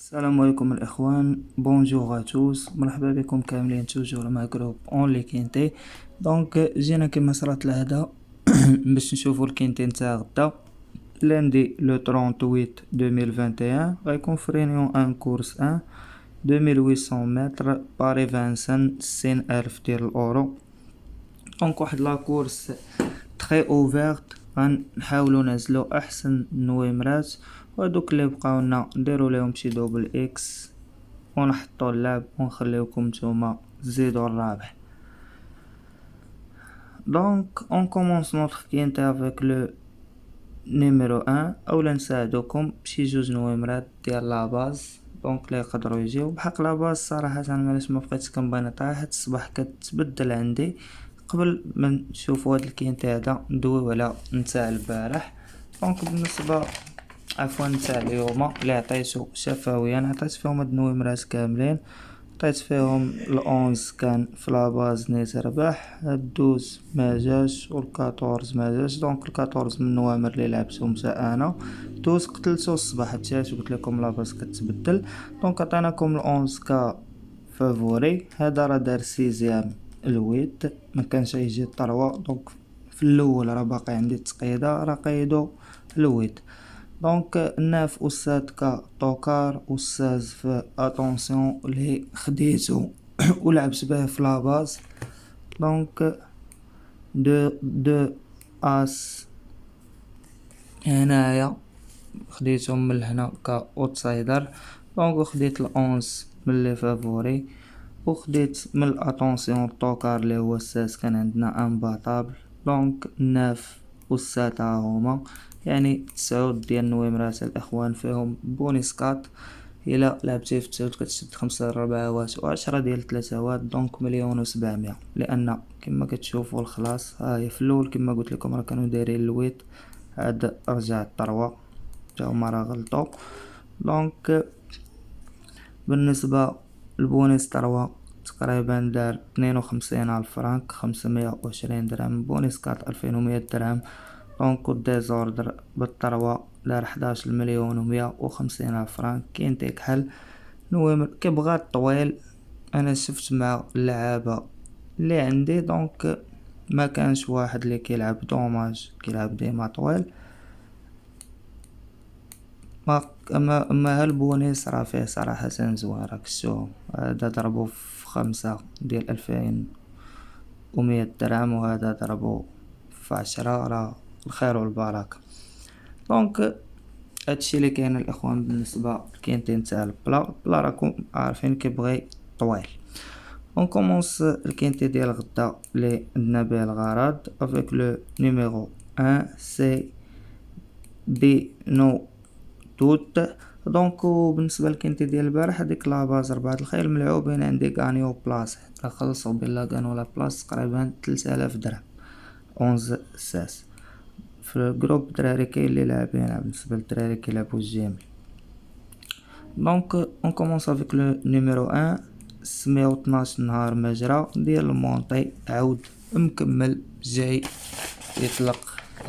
السلام عليكم الإخوان، بونجور ا توس، مرحبا بكم كاملين توجور مع جروب اون لي كينتي. دونك جينا كما صرات العادة باش نشوفو الكينتي نتاع غدا lundi le 38 2021. غيكون في رينيون ان كورس 1 2800 متر باري فانسن 60000 ديال الأورو. دونك واحد لا كورس تري اوفيرت، غنحاولو نزلو احسن نويمرات، وهادوك اللي بقاونا نديرو ليهم شي دوبل اكس ونحطو اللعب ونخليوكم نتوما تزيدو الرابح. دونك اون كومونس نوتر كينتي افيك لو نيميرو 1، اولا نساعدوكم بشي جوج نويمرات ديال لا باز دونك لي يقدروا يجيو بحق لا باز. صراحه مالاش ما بقيتش كنبغي نطيح، حتى الصباح كتبدل عندي. قبل ما نشوفوا هاد الكينتي هذا ندويو على نتاع البارح. دونك بالنسبه نتاع اليوم اللي عطيتو شفويا، عطيت فيهم هاد النويمرات كاملين. عطيت فيهم الأونز كان في لاباز نيت ربح، الدوز ما جاش والكاطورز ما جاش. دونك الكاطورز من النوامر اللي لعبتهم تا انا، دوز قتلتو الصباح جات وقلت لكم لاباز كتبدل. دونك عطيناكم الأونز كفافوري، هذا راه دار سيزيام الويت، ما كانش يجي الطروة. دونك في الاول راه باقي عندي التقييده، راه قيدو الويت. دونك الناف أستاذ كطوكار، أستاذ في أتونسيون اللي خديتو ولعبت به في لاباز. دونك دو أس هنايا خديتهم من هنا كأوتسايدر. دونك خديت الأونس من لي فافوري، وخديت من الأتونسيون الطوكار اللي هو الساس كان عندنا امباطابل. دونك الناف والساتا هما يعني 9 ديال النويمرات الإخوان، فيهم بونيسكات. إلا لعبتي في التاوت كتشد 5 ربعوات و10 ديال تلاتاوات، دونك 1,700,000. لأن كما كتشوفو الخلاص هاهي في الأول كما قلت لكم راه كانوا دايرين الويت، عاد رجع الطروة تا هما راه غلطو. دونك بالنسبة لبونيس طروة تقريبا دار 52,000 فرانك، 520 درهم. بونيس كات 2100 درهم. دونك الديزوردر بالطروة دار 11,150,000 فرانك. كاين تيكحل نويمر كيبغى الطويل. انا شفت مع اللعابة اللي عندي دونك ما كانش واحد اللي كيلعب دوماج كيلعب ديما طويل. اما هالبونيس راه فيه صراحة زوين، راك شفتوهم هذا ضربو في 5 ديال 2100 درهم، وهذا ضربو في 10، راه الخير والبركة. دونك هادشي اللي كاين الاخوان بالنسبة لكينتي نتاع البلا راكم عارفين كيبغي طويل. اون كومونس الكينتي ديال غدا اللي عندنا به الغرض افيك لو نيميرو 1 سي دي نو توت. دونك بالنسبه للكينتي ديال البارح هذيك لاباز 4 الخيل ملعوبين عندي غانيو بلاص، خلصوا بلا غانو لا بلاص تقريبا 3000 درهم 11 ساس. في الجروب الدراري كاين اللي لاعبين، بالنسبه للدراري كيلعبوا الجيم. دونك اون كومونس افيك لو نيميرو 1 612 نهار مجرى ديال المونطي، عاود مكمل جاي يطلق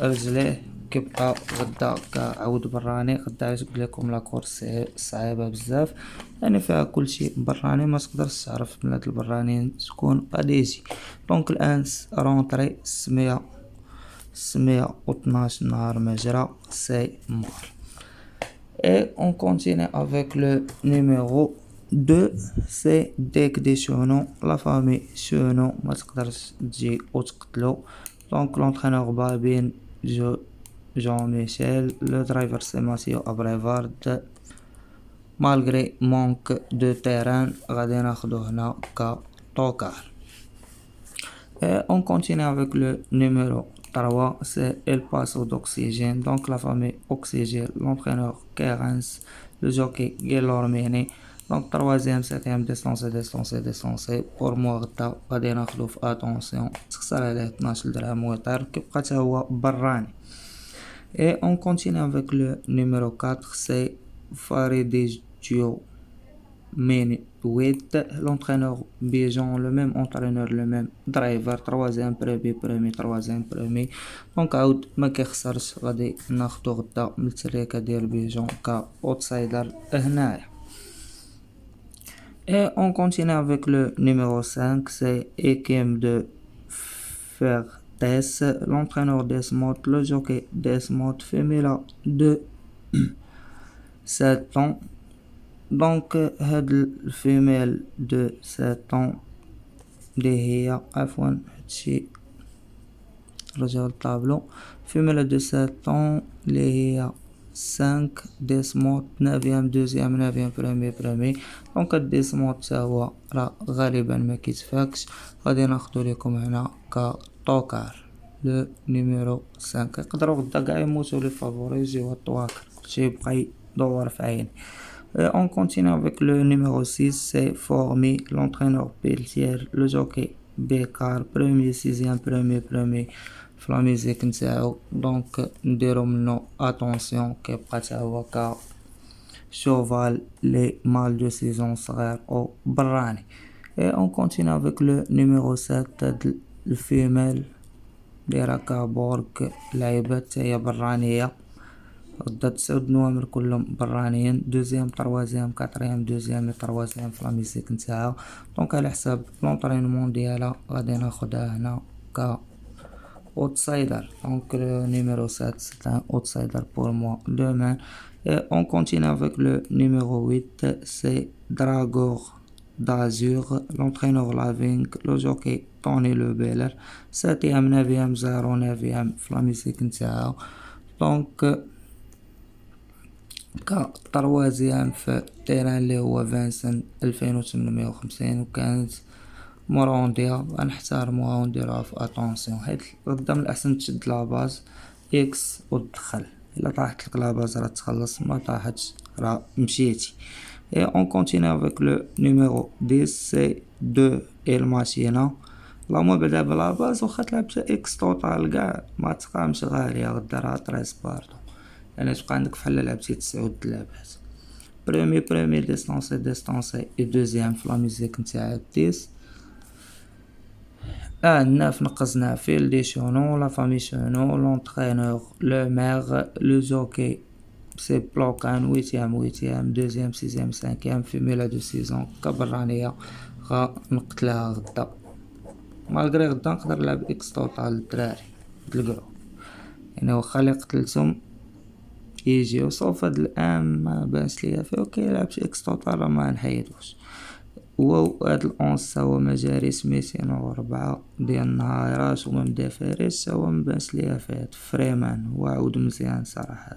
رجليه. كيبقى غدا كعود براني. غدا علاش قلت لكم لا كورس صعيبه بزاف، يعني فيها كلشي براني، ما تقدرش تعرف من هاد البرانيين تكون غادي يجي. دونك الان رونطري 612 نهار مجرى سي مور. Et on continue avec le numéro 2, c'est deck des chenons, la famille chenon ما تقدرش تجي وتقتلو. دونك لونترينور بابين جون ميشيل، لو درايفر سي ماتيو ابريفارد. مالغري مونك دو تيران غادي ناخدو هنا كطوكار. Et on continue avec le numéro 3, c'est El Paso d'Oxygène. Donc la famille Oxygène, l'entraîneur Kerens, le jockey Guillermini. Donc troisième, septième, descensé. Pour moi غدا غادي ناخدو في اتونسيون، تخسر عليه 12 درهم ويطير كيبقى تا هو براني. Et on continue avec le numéro 4, c'est Farideh Dio Mini 8, l'entraîneur Bijan, le même entraîneur, le même driver, troisième premier. دونك عاود ما كيخسرش، غادي ناخدو غدا من التريكه ديال بيجون كاوتسايدر هنايا. Et on continue avec le numéro 5, c'est Ekim de Fertes, l'entraîneur Desmond, le jockey Desmond, femelle de 7 ans. Donc, هاد الفيميل de 7 ans اللي هي عفوا هادشي رجع الطابلو فيميل de 7 ans اللي هي 5 ديسموت 9 دوزيام 9 برومي دونك هاد ديسموت تا هو راه غالبا ما كيتفاكش غادي ناخدو ليكم هنا كطوكار لو نيميرو 5 يقدروا غدا كاع يموتو لي فافوري يجيو الطواكر كلشي يبقى يدور في عيني. On continue avec le numéro 6, c'est Formi, l'entraîneur Pelletier, le jockey Bekar, premier, sixième, premier, في لا ميزيك نتاعو دونك نديرو منو اتونسيون كيبقى تا هو كا شوفال لي مال دو سيزون صغير او براني. Et on continue avec le numéro 7 الفيميل لي راكا بورك لعيبة تاهي برانية غدا 9 نوامبر كلهم برانيين دوزيام تروازيام كاتريام دوزيام تروازيام في لا ميزيك نتاعها دونك على حساب لونطرينمون ديالها غادي ناخدها هنا ك outsider. Donc le numéro 7 c'est un outsider pour moi demain. Et on continue avec le numéro 8, c'est Dragor d'Azur, l'entraîneur Laving, le jockey Tony Lebeller, 7ème, 9ème, 0, 9ème, في لا ميزيك نتاعو دونك كتروازيام في التيران اللي هو فانسن 2850 وكانت مورونديا غنحتارموها ونديروها في اتونسيون حيت غدا من الاحسن تشد لاباز اكس وتدخل الا طاحت لك لاباز راه تخلص ما طاحتش راه مشيتي. Et on continue avec le numéro 10, c'est 2 El Machina. لا مو بعدا بلاباز وخا تلعب اكس توتال كاع ما تقامش غالية غدا راه 13 باردو يعني تبقى عندك فحال لعبتي 9 اللعبات. برومي ديستونسي اي دوزيام في لا ميزيك نتاع 10 9 نقصنا فيل دي شونو لا فامي شونو لونترينور لو مير لو جوكي سي بلوكان 8ème دوزيام 6ème 5ème فيميلا دو سيزون كبرانية غا نقتلها غدا مالغري غدا نقدر نلعب اكس توتال الدراري تلقاو يعني واخا لي قتلتهم يجيو صوف هاد الان ما بانش ليا فيه اوكي لعبت اكس توتال راه ما نحيدوش. وهاد الأونس هو مجاريس 204 ديال النهايرات وما مدافاريش هو مبانش ليا فيه فريمان هو عود مزيان صراحة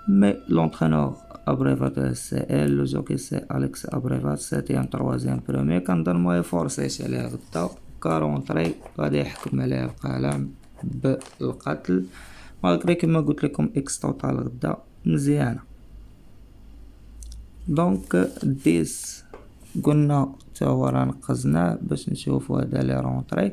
مي لونترينور ابريفات سي ال لو جوكي سي اليكس ابريفات 7ème 3ème برومي كنظن ما يفورسيش عليه غدا كارونطري غادي يحكم عليه القلم بالقتل مالغري كيما قلت لكم اكس توتال غدا مزيانه. دونك 10 قلنا تا هو راه نقزناه باش نشوفو هدا لي رونطري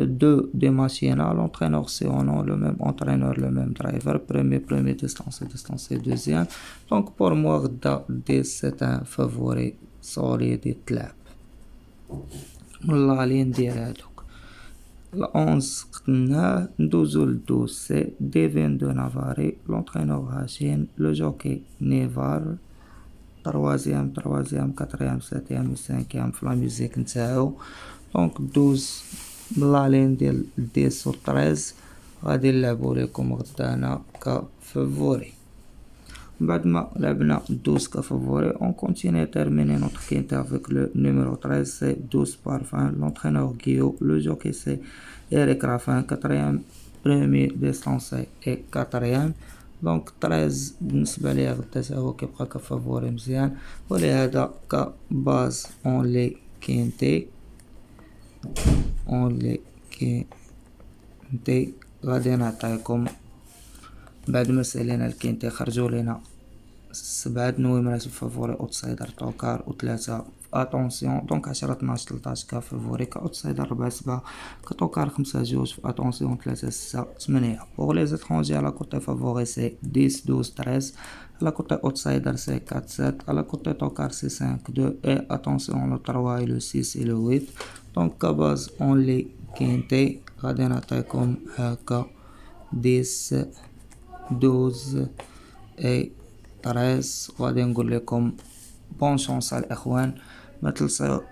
دو دي ماشينا لونطرينور سي اونو لو ميم اونطرينور لو ميم درايفر برومي ديستونسي دوزيام دونك بور موا غدا 10 سي ان فافوري سوليد يتلعب والله لي ندير هادوك. ال11 قتلناه ندوزو ل12 سي ديفين دو نافاري لونطرينور هاشين لو جوكي نيفار troisième, quatrième, septième et cinquième في لا ميوزيك نتاعو دونك 12 من لا لين ديال 10 و 13 غادي نلعبو ليكم غدا هنا كفافوري. بعد ما لعبنا 12 كفافوري اون كونتيني تيرميني نوتر كينتا افيك لو نيميرو 13 سي 12 بارفان لونترينور غيو لو جوكي سي إريك رافان كاتريام برومي ديستونسي اي كاتريام دونك 13 بالنسبة ليا غدا تا هو كيبقى كفافوري مزيان ولهذا كباز اون لي كينتي غادي نعطيكم بعد ما سالينا الكينتي خرجوا لينا 7 نويمرات فافوري اوتسايدر توكار و3 اتونسيون دونك 10 12 13 كفافوري كاوتسايدر 4 7 كتوكار 5 2 في اتونسيون 3 6 8 بوغ لي زيترونجي على كوتي فافوري سي 10 12 13 على كوتي اوتسايدر سي 4 7 على كوتي توكار سي 5 2 اي اتونسيون لو 3 اي لو 6 اي لو 8 دونك كباز اون لي كينتي غادي نعطيكم هكا 10 12 اي 13 غادي نقول لكم بون شونس الاخوان.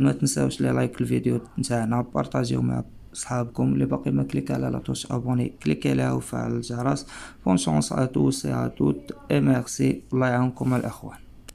ما تنساوش لي لايك الفيديو نتاعنا، بارطاجيو مع صحابكم. اللي باقي ما كليك على لا توش ابوني كليكي عليها وفعل الجرس. بون شونس ا توس اي ا توت اي ميرسي. الله يعاونكم الاخوان.